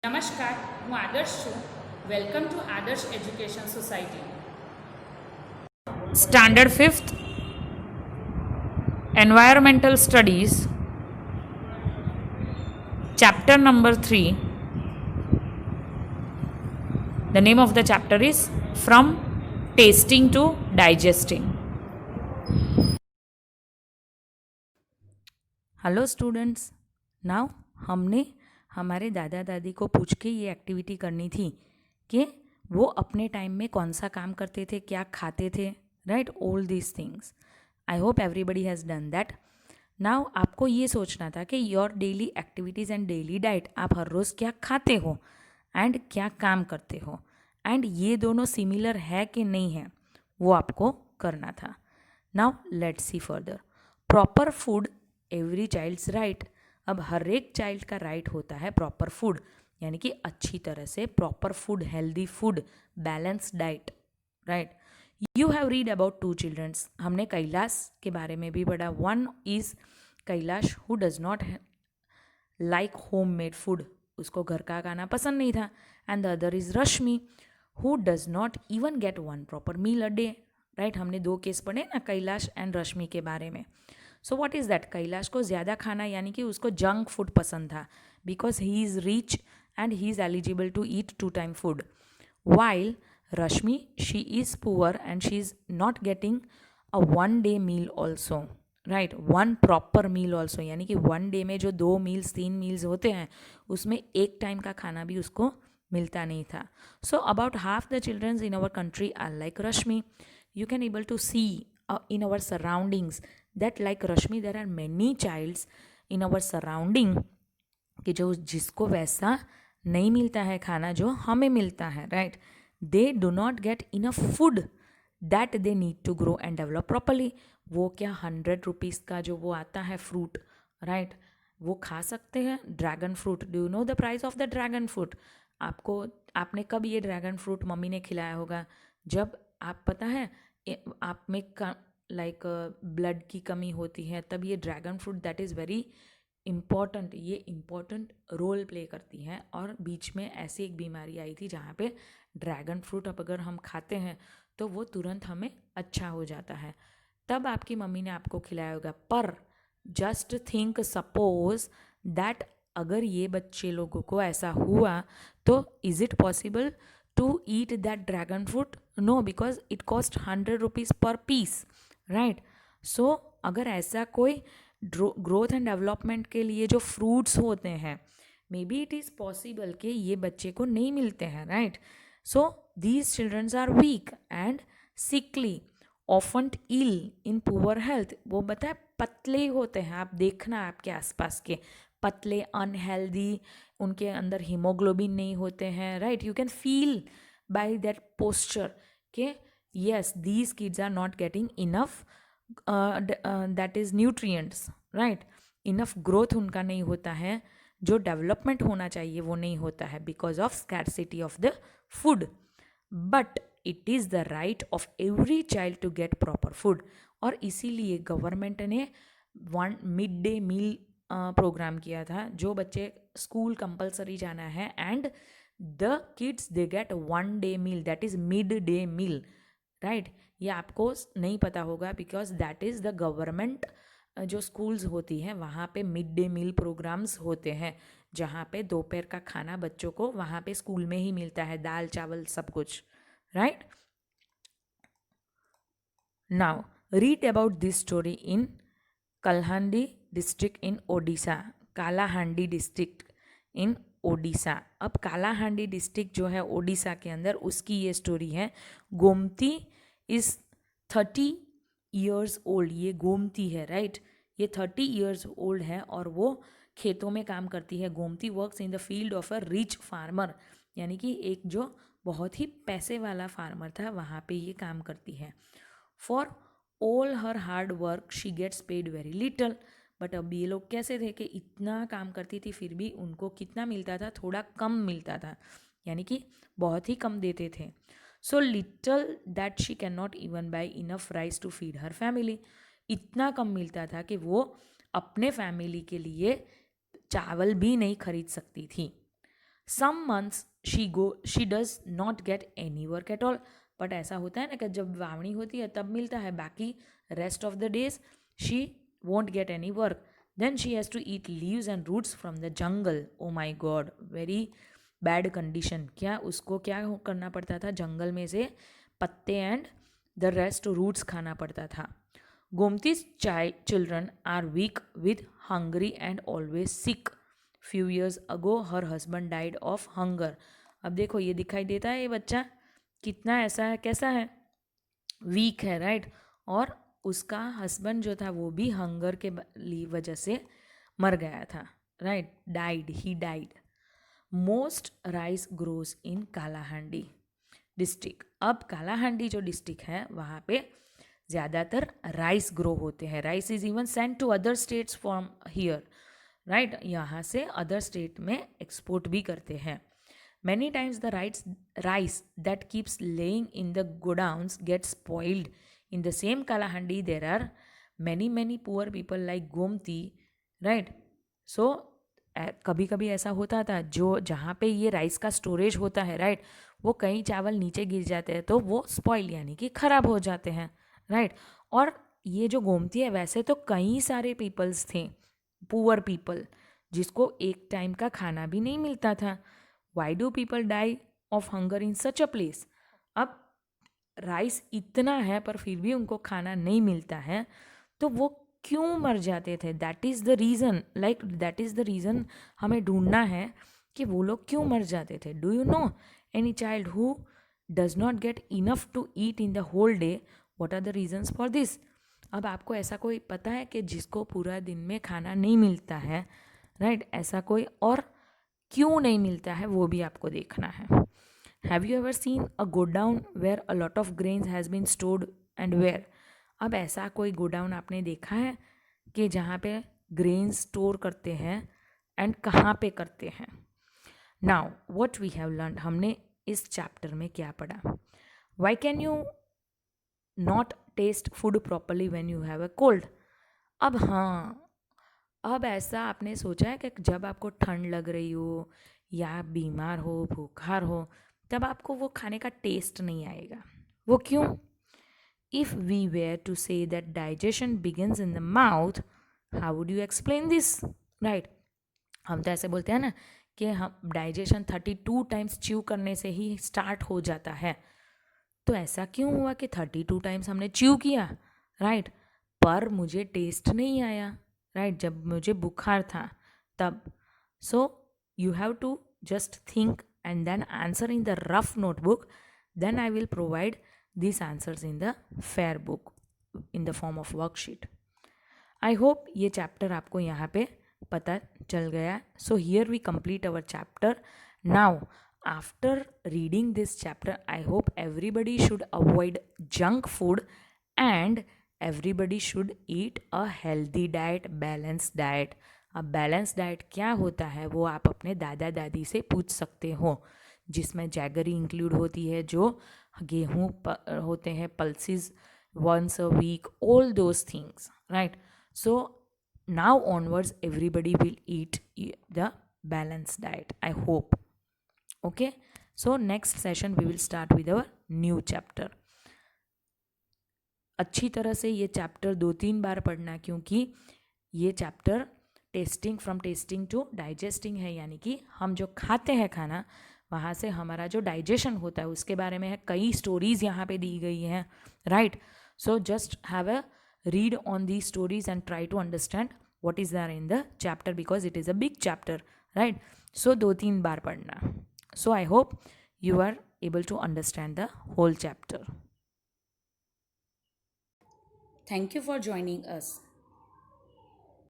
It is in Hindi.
નમસ્કાર, હું આદર્શ છું. વેલકમ ટુ આદર્શ education society. Standard 5th Environmental Studies, chapter number 3. The name of the chapter is From Tasting to Digesting. Hello students, now हमने हमारे दादा दादी को पूछ के ये एक्टिविटी करनी थी कि वो अपने टाइम में कौन सा काम करते थे, क्या खाते थे, right, all these things. I hope everybody has done that. Now आपको ये सोचना था कि your daily activities and daily diet, आप हर रोज़ क्या खाते हो एंड क्या काम करते हो, एंड ये दोनों सिमिलर है कि नहीं है, वो आपको करना था. Now let's see further. Proper food every child's right. अब हर एक चाइल्ड का राइट होता है प्रॉपर फूड, यानी कि अच्छी तरह से proper food, healthy food, balance diet, right. You have read about 2 childrens. हमने कैलाश के बारे में भी पढ़ा. One is Kailash who does not like home made food, उसको घर का खाना पसंद नहीं था. And the other is Rashmi who does not even get one proper meal a day, right. हमने 2 केस पढ़े ना कैलाश एंड रश्मि के बारे में. So what is that? Kailash को ज़्यादा खाना यानी कि उसको जंक फूड पसंद था, because he is rich and he is eligible to eat 2 time food. While Rashmi, she is poor and she is not getting a 1 day meal also, right, 1 proper meal also, यानी कि 1 डे में जो 2 मील्स 3 मील्स होते हैं उसमें 1 टाइम का खाना भी उसको मिलता नहीं था. So about half the childrens in our country are like Rashmi. You can able to see in our surroundings that like Rashmi there are many childs in our surrounding कि जो जिसको वैसा नहीं मिलता है खाना जो हमें मिलता है, right. They do not get enough food that they need to grow and develop properly. वो क्या 100 रुपीज़ का जो वो आता है फ्रूट, राइट, वो खा सकते हैं. Dragon fruit, do you know the price of the dragon fruit? आपने कब ये ड्रैगन फ्रूट मम्मी ने खिलाया होगा? जब आप पता है आप में लाइक ब्लड की कमी होती है, तब ये dragon fruit that is very important, ये इम्पॉर्टेंट रोल प्ले करती हैं. और बीच में ऐसी एक बीमारी आई थी जहाँ पे ड्रैगन फ्रूट अब अगर हम खाते हैं तो वो तुरंत हमें अच्छा हो जाता है. तब आपकी मम्मी ने आपको खिलाया होगा. पर जस्ट थिंक, सपोज दैट अगर ये बच्चे लोगों को ऐसा हुआ तो is it possible to eat that dragon fruit? No, because it cost 100 rupees per piece, right. So अगर ऐसा कोई ग्रोथ एंड डेवलपमेंट के लिए जो फ्रूट्स होते हैं, may be it is possible कि ये बच्चे को नहीं मिलते हैं, right. So these childrens are weak and sickly, often ill, in poor health. वो बताए पतले ही होते हैं. आप देखना आपके आसपास के पतले, अनहेल्दी, उनके अंदर हीमोग्लोबिन नहीं होते हैं, right. You can feel by that posture के yes these kids are not getting enough that is nutrients, right. Enough growth उनका नहीं होता है, जो डेवलपमेंट होना चाहिए वो नहीं होता है, because of scarcity of the food. But it is the right of every child to get proper food. और इसीलिए गवर्नमेंट ने 1 मिड डे मील प्रोग्राम किया था. जो बच्चे स्कूल कंपलसरी जाना है and the kids they get 1 day meal, that is mid day meal, right. ये आपको नहीं पता होगा because that is the government. जो स्कूल्स होती हैं वहाँ पे मिड डे मील प्रोग्राम्स होते हैं, जहाँ पे दोपहर का खाना बच्चों को वहाँ पे स्कूल में ही मिलता है, दाल चावल सब कुछ, right. Now read about this story in Kalahandi district in Odisha. Kalahandi district in Odisha. अब कालाहांडी डिस्ट्रिक्ट जो है ओडिशा के अंदर, उसकी ये स्टोरी है. Gomti is 30 years old. ये गोमती है, राइट. ये 30 ईयर्स ओल्ड है और वो खेतों में काम करती है. Gomti works in the field of a rich farmer, यानी कि एक जो बहुत ही पैसे वाला फार्मर था वहाँ पे ये काम करती है. For all her hard work she gets paid very little. But अब ये लोग कैसे थे कि इतना काम करती थी फिर भी उनको कितना मिलता था? थोड़ा कम मिलता था, यानी कि बहुत ही कम देते थे. So little that she can not even buy enough rice to feed her family. इतना कम मिलता था कि वो अपने फैमिली के लिए चावल भी नहीं खरीद सकती थी. Some months she does not get any work at all. But ऐसा होता है ना कि जब वावणी होती है तब मिलता है, बाकी rest of the days she won't get any work. Then she has to eat leaves and roots from the jungle. Oh my God, very bad condition. क्या उसको क्या करना पड़ता था? जंगल में से पत्ते एंड द रेस्ट रूट्स खाना पड़ता था. गोमती's children are weak with hungry and always sick. Few years ago her husband died of hunger. अब देखो ये दिखाई देता है ये बच्चा कितना ऐसा है, कैसा है, वीक है, राइट. और उसका हस्बैंड जो था वो भी हंगर के वजह से मर गया था, right. Died, he died. Most rice grows in Kalahandi district. अब कालाहांडी जो डिस्ट्रिक्ट है वहाँ पे ज़्यादातर राइस ग्रो होते हैं. Rice is even send to other states from here, right. यहाँ से अदर स्टेट में एक्सपोर्ट भी करते हैं. Many times the rice that keeps laying in the godowns get spoiled. In the same Kalahandi there are many poor people like Gomti, right. So कभी कभी ऐसा होता था जो जहाँ पे ये राइस का स्टोरेज होता है, राइट, वो कई चावल नीचे गिर जाते हैं तो वो स्पॉइल यानी कि ख़राब हो जाते हैं, राइट. और ये जो गोमती है वैसे तो कई सारे पीपल्स थे, पुअर पीपल, जिसको एक टाइम का खाना भी नहीं मिलता था. Why do people die of hunger in such a place? अब राइस इतना है पर फिर भी उनको खाना नहीं मिलता है तो वो क्यों मर जाते थे? That is the reason, like that is the reason हमें ढूंढना है कि वो लोग क्यों मर जाते थे. Do you know any child who does not get enough to eat in the whole day? What are the reasons for this? अब आपको ऐसा कोई पता है कि जिसको पूरा दिन में खाना नहीं मिलता है, राइट, ऐसा कोई, और क्यों नहीं मिलता है वो भी आपको देखना है. Have you ever seen a godown where a lot of grains has been stored and where? अब ऐसा कोई गोडाउन आपने देखा है कि जहाँ पे ग्रेन स्टोर करते हैं, एंड कहाँ पे करते हैं? Now what we have learn, हमने इस चैप्टर में क्या पढ़ा? Why can you not taste food properly when you have a cold? अब हाँ, अब ऐसा आपने सोचा है कि जब आपको ठंड लग रही हो या बीमार हो, बुखार हो, तब आपको वो खाने का टेस्ट नहीं आएगा. वो क्यों? If we were to say that digestion begins in the mouth, how would you explain this? Right? हम तो ऐसे बोलते हैं ना कि हम डाइजेशन 32 टाइम्स च्यू करने से ही स्टार्ट हो जाता है. तो ऐसा क्यों हुआ कि 32 टाइम्स हमने च्यू किया, राइट, पर मुझे टेस्ट नहीं आया, राइट, जब मुझे बुखार था तब. So you have to just think and then answer in the rough notebook. Then I will provide these answers in the fair book in the form of worksheet. I hope ये chapter आपको यहाँ पे पता चल गया. So here we complete our chapter. Now after reading this chapter, I hope everybody should avoid junk food and everybody should eat a healthy diet, balanced diet. अब बैलेंस डाइट क्या होता है वो आप अपने दादा दादी से पूछ सकते हो, जिसमें जैगरी इंक्लूड होती है, जो गेहूँ होते हैं, pulses once a week, all those things, right? So now onwards everybody will eat the balanced diet, I hope. Okay, so next session we will start with our new chapter. अच्छी तरह से ये चैप्टर 2-3 बार पढ़ना, क्योंकि ये chapter tasting from tasting to digesting है, यानी कि हम जो खाते हैं खाना वहाँ से हमारा जो डाइजेशन होता है उसके बारे में है. कई स्टोरीज यहाँ पे दी गई हैं, right. So just have a read on the stories and try to understand what is there in the chapter, because it is a big chapter, right. So 2-3 बार पढ़ना. So I hope you are able to understand the whole chapter. Thank you for joining us.